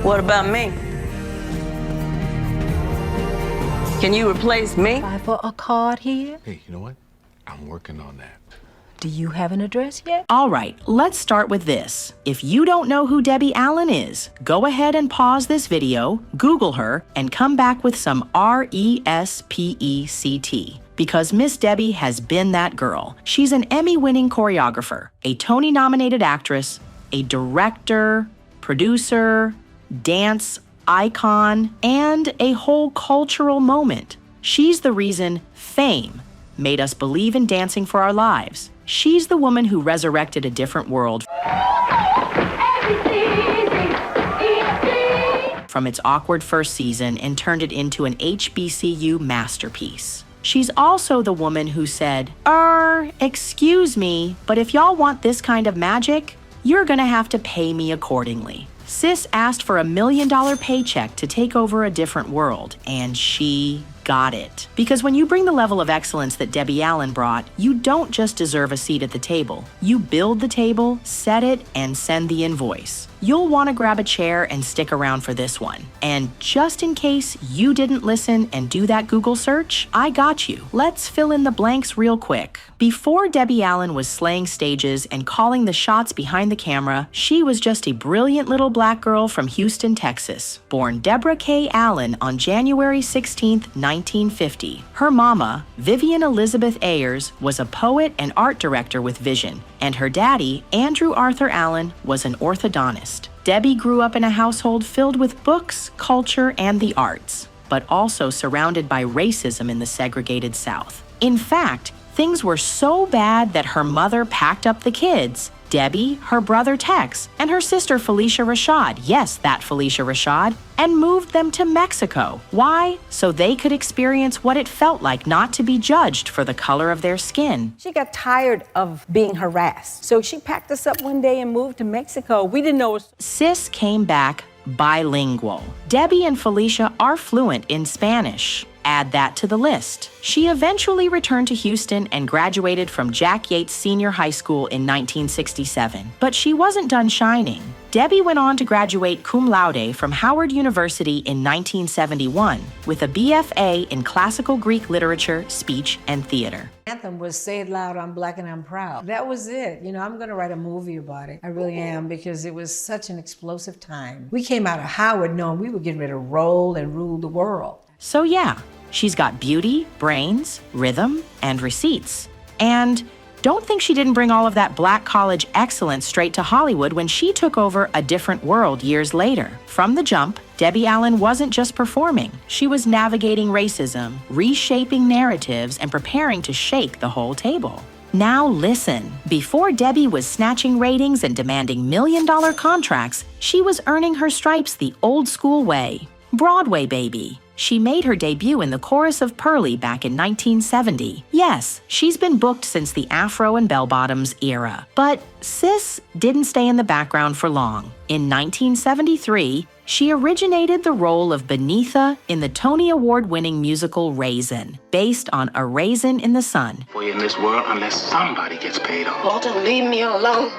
What about me? Can you replace me? Apply for a card here. Hey, you know what? I'm working on that. Do you have an address yet? All right, let's start with this. If you don't know who Debbie Allen is, go ahead and pause this video, Google her, and come back with some RESPECT. Because Miss Debbie has been that girl. She's an Emmy-winning choreographer, a Tony-nominated actress, a director, producer, dance icon, and a whole cultural moment. She's the reason Fame made us believe in dancing for our lives. She's the woman who resurrected a different world from its awkward first season and turned it into an HBCU masterpiece. She's also the woman who said, excuse me, but if y'all want this kind of magic, you're gonna have to pay me accordingly. Sis asked for $1 million paycheck to take over a different world, and she got it. Because when you bring the level of excellence that Debbie Allen brought, you don't just deserve a seat at the table. You build the table, set it, and send the invoice. You'll want to grab a chair and stick around for this one. And just in case you didn't listen and do that Google search, I got you. Let's fill in the blanks real quick. Before Debbie Allen was slaying stages and calling the shots behind the camera, she was just a brilliant little black girl from Houston, Texas, born Deborah K. Allen on January 16, 1950. Her mama, Vivian Elizabeth Ayers, was a poet and art director with vision, and her daddy, Andrew Arthur Allen, was an orthodontist. Debbie grew up in a household filled with books, culture, and the arts, but also surrounded by racism in the segregated South. In fact, things were so bad that her mother packed up the kids, Debbie, her brother Tex, and her sister Felicia Rashad, yes, that Felicia Rashad, and moved them to Mexico. Why? So they could experience what it felt like not to be judged for the color of their skin. She got tired of being harassed. So she packed us up one day and moved to Mexico. We didn't know. Sis came back bilingual. Debbie and Felicia are fluent in Spanish. Add that to the list. She eventually returned to Houston and graduated from Jack Yates Senior High School in 1967. But she wasn't done shining. Debbie went on to graduate cum laude from Howard University in 1971 with a BFA in Classical Greek Literature, Speech, and Theater. Anthem was Say It Loud, I'm Black and I'm Proud. That was it. You know, I'm gonna write a movie about it. I really am, because it was such an explosive time. We came out of Howard knowing we were getting ready to roll and rule the world. So yeah, she's got beauty, brains, rhythm, and receipts. And don't think she didn't bring all of that black college excellence straight to Hollywood when she took over A Different World years later. From the jump, Debbie Allen wasn't just performing. She was navigating racism, reshaping narratives, and preparing to shake the whole table. Now listen, before Debbie was snatching ratings and demanding million-dollar contracts, she was earning her stripes the old school way. Broadway, baby. She made her debut in the chorus of Pearly back in 1970. Yes, she's been booked since the Afro and bell-bottoms era. But sis didn't stay in the background for long. In 1973, she originated the role of Beneatha in the Tony Award-winning musical Raisin, based on A Raisin in the Sun. Boy, in this world, unless somebody gets paid off. Walter, leave me alone.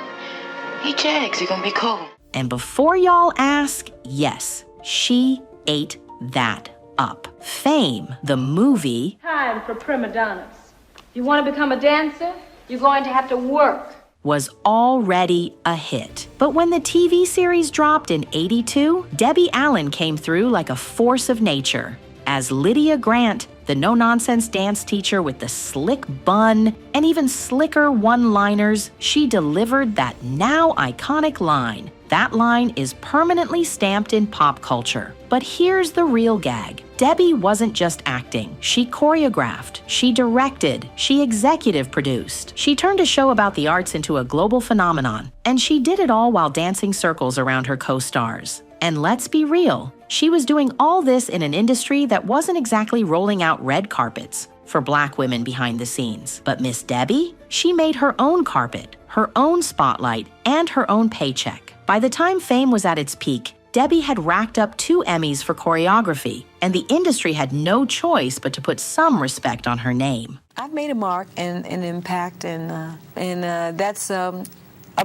Eat your eggs, you're gonna be cold. And before y'all ask, yes, she ate that up. Fame, the movie, Time for prima donnas. You want to become a dancer? You're going to have to work. was already a hit. But when the TV series dropped in '82, Debbie Allen came through like a force of nature. As Lydia Grant, the no-nonsense dance teacher with the slick bun and even slicker one-liners, she delivered that now iconic line. That line is permanently stamped in pop culture. But here's the real gag. Debbie wasn't just acting. She choreographed, she directed, she executive produced. She turned a show about the arts into a global phenomenon. And she did it all while dancing circles around her co-stars. And let's be real, she was doing all this in an industry that wasn't exactly rolling out red carpets for Black women behind the scenes. But Miss Debbie, she made her own carpet, her own spotlight, and her own paycheck. By the time Fame was at its peak, Debbie had racked up 2 Emmys for choreography, and the industry had no choice but to put some respect on her name. I've made a mark and an impact, and that's a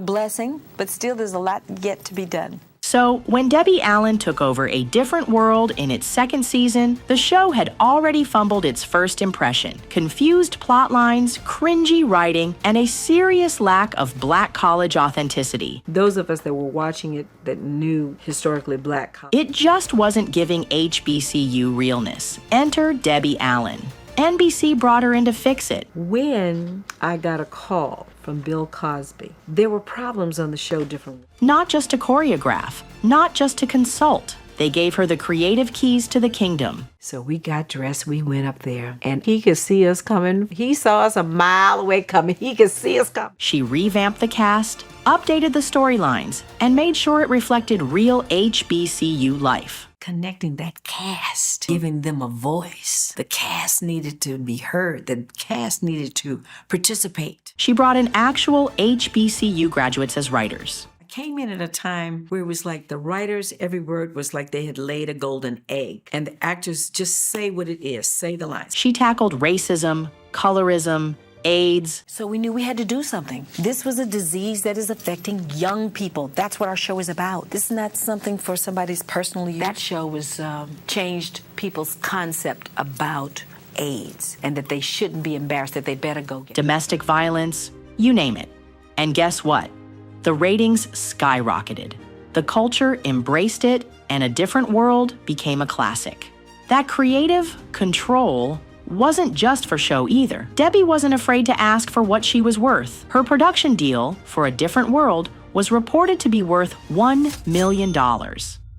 blessing, but still there's a lot yet to be done. So, when Debbie Allen took over A Different World in its second season, the show had already fumbled its first impression. Confused plot lines, cringy writing, and a serious lack of Black college authenticity. Those of us that were watching it that knew historically Black college. It just wasn't giving HBCU realness. Enter Debbie Allen. NBC brought her in to fix it. When I got a call from Bill Cosby, there were problems on the show differently. Not just to choreograph, not just to consult. They gave her the creative keys to the kingdom. So we got dressed, we went up there, and he could see us coming. He saw us a mile away coming. He could see us coming. She revamped the cast, updated the storylines, and made sure it reflected real HBCU life. Connecting that cast, giving them a voice. The cast needed to be heard. The cast needed to participate. She brought in actual HBCU graduates as writers. I came in at a time where it was like the writers, every word was like they had laid a golden egg. And the actors just say what it is, say the lines. She tackled racism, colorism, AIDS. So we knew we had to do something. This was a disease that is affecting young people. That's what our show is about. This is not something for somebody's personal use. That show was changed people's concept about AIDS and that they shouldn't be embarrassed, that they better go get domestic violence, you name it. And guess what? The ratings skyrocketed. The culture embraced it, and A Different World became a classic. That creative control wasn't just for show either. Debbie wasn't afraid to ask for what she was worth. Her production deal for A Different World was reported to be worth $1 million.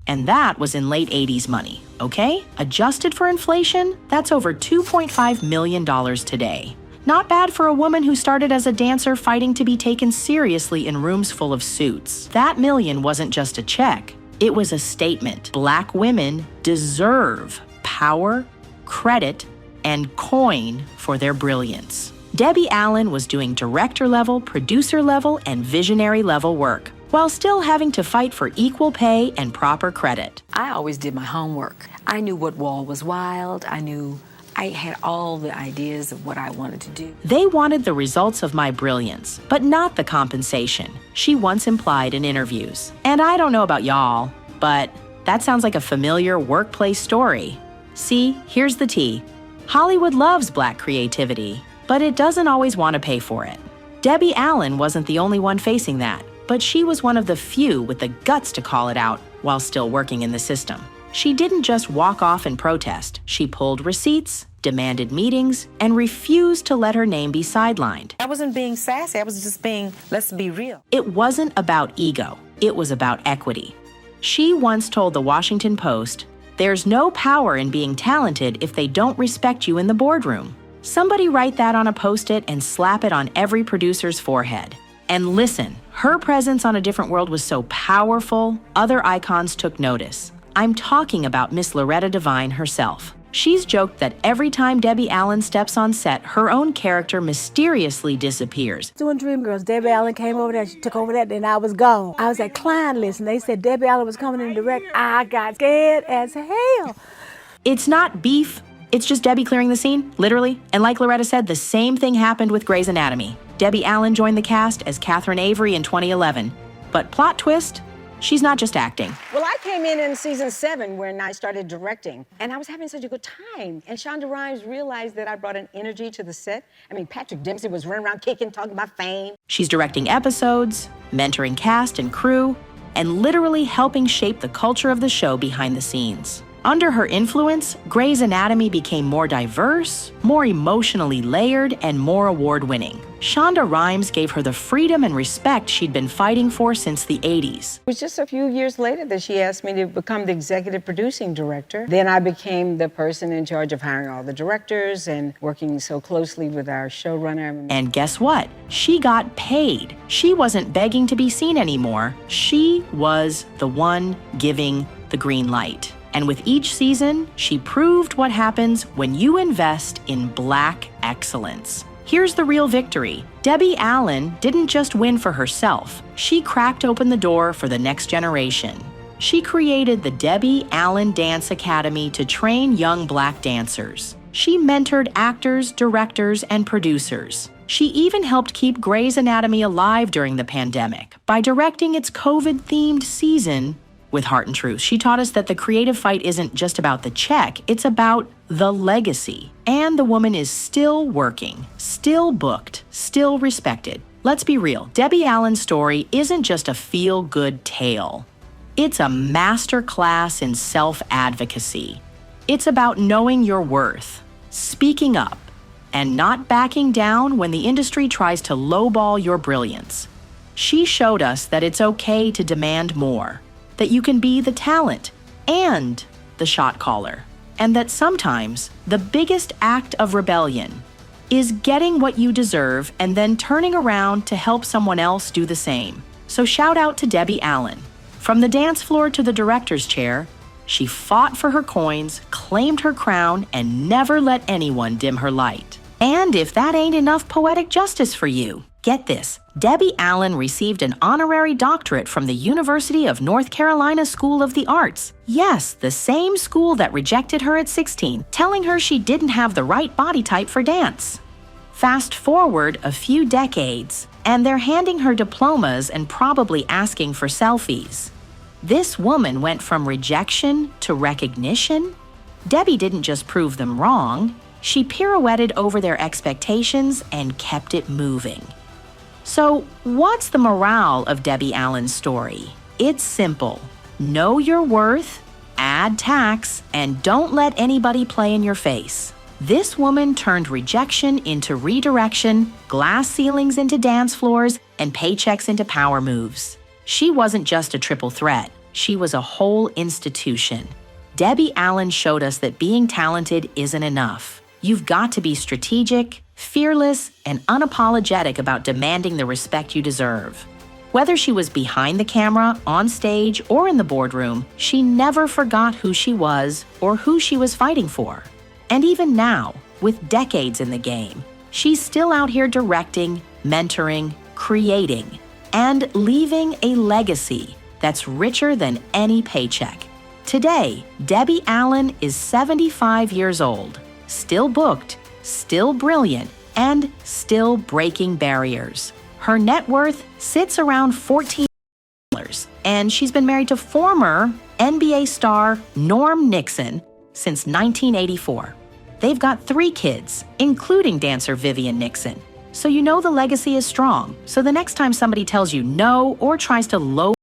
And that was in late 80s money, okay? Adjusted for inflation, that's over $2.5 million today. Not bad for a woman who started as a dancer fighting to be taken seriously in rooms full of suits. That million wasn't just a check. It was a statement. Black women deserve power, credit, and coin for their brilliance. Debbie Allen was doing director-level, producer-level, and visionary-level work, while still having to fight for equal pay and proper credit. I always did my homework. I knew what wall was wild. I had all the ideas of what I wanted to do. They wanted the results of my brilliance, but not the compensation, she once implied in interviews. And I don't know about y'all, but that sounds like a familiar workplace story. See, here's the tea. Hollywood loves Black creativity, but it doesn't always want to pay for it. Debbie Allen wasn't the only one facing that, but she was one of the few with the guts to call it out while still working in the system. She didn't just walk off and protest. She pulled receipts, demanded meetings, and refused to let her name be sidelined. I wasn't being sassy. I was just being, let's be real. It wasn't about ego. It was about equity. She once told the Washington Post, "There's no power in being talented if they don't respect you in the boardroom." Somebody write that on a Post-it and slap it on every producer's forehead. And listen, her presence on A Different World was so powerful, other icons took notice. I'm talking about Miss Loretta Devine herself. She's joked that every time Debbie Allen steps on set, her own character mysteriously disappears. Doing Dreamgirls, Debbie Allen came over there, she took over that, then I was gone. I was at client list, and they said Debbie Allen was coming in direct. I got scared as hell. It's not beef, it's just Debbie clearing the scene, literally. And like Loretta said, the same thing happened with Grey's Anatomy. Debbie Allen joined the cast as Catherine Avery in 2011. But plot twist, she's not just acting. Well, I came in season 7 when I started directing, and I was having such a good time. And Shonda Rhimes realized that I brought an energy to the set. I mean, Patrick Dempsey was running around kicking, talking about fame. She's directing episodes, mentoring cast and crew, and literally helping shape the culture of the show behind the scenes. Under her influence, Grey's Anatomy became more diverse, more emotionally layered, and more award-winning. Shonda Rhimes gave her the freedom and respect she'd been fighting for since the 80s. It was just a few years later that she asked me to become the executive producing director. Then I became the person in charge of hiring all the directors and working so closely with our showrunner. And guess what? She got paid. She wasn't begging to be seen anymore. She was the one giving the green light. And with each season, she proved what happens when you invest in Black excellence. Here's the real victory. Debbie Allen didn't just win for herself. She cracked open the door for the next generation. She created the Debbie Allen Dance Academy to train young Black dancers. She mentored actors, directors, and producers. She even helped keep Grey's Anatomy alive during the pandemic by directing its COVID-themed season with Heart and Truth. She taught us that the creative fight isn't just about the check, it's about the legacy. And the woman is still working, still booked, still respected. Let's be real, Debbie Allen's story isn't just a feel-good tale. It's a master class in self-advocacy. It's about knowing your worth, speaking up, and not backing down when the industry tries to lowball your brilliance. She showed us that it's okay to demand more, that you can be the talent and the shot caller, and that sometimes the biggest act of rebellion is getting what you deserve and then turning around to help someone else do the same. So shout out to Debbie Allen. From the dance floor to the director's chair, she fought for her coins, claimed her crown, and never let anyone dim her light. And if that ain't enough poetic justice for you, get this. Debbie Allen received an honorary doctorate from the University of North Carolina School of the Arts. Yes, the same school that rejected her at 16, telling her she didn't have the right body type for dance. Fast forward a few decades, and they're handing her diplomas and probably asking for selfies. This woman went from rejection to recognition. Debbie didn't just prove them wrong, she pirouetted over their expectations and kept it moving. So, what's the morale of Debbie Allen's story? It's simple. Know your worth, add tax, and don't let anybody play in your face. This woman turned rejection into redirection, glass ceilings into dance floors, and paychecks into power moves. She wasn't just a triple threat. She was a whole institution. Debbie Allen showed us that being talented isn't enough. You've got to be strategic, fearless, and unapologetic about demanding the respect you deserve. Whether she was behind the camera, on stage, or in the boardroom, she never forgot who she was or who she was fighting for. And even now, with decades in the game, she's still out here directing, mentoring, creating, and leaving a legacy that's richer than any paycheck. Today, Debbie Allen is 75 years old, still booked, still brilliant, and still breaking barriers. Her net worth sits around $14 million, and she's been married to former NBA star Norm Nixon since 1984. They've got 3 kids, including dancer Vivian Nixon. So you know the legacy is strong. So the next time somebody tells you no or tries to low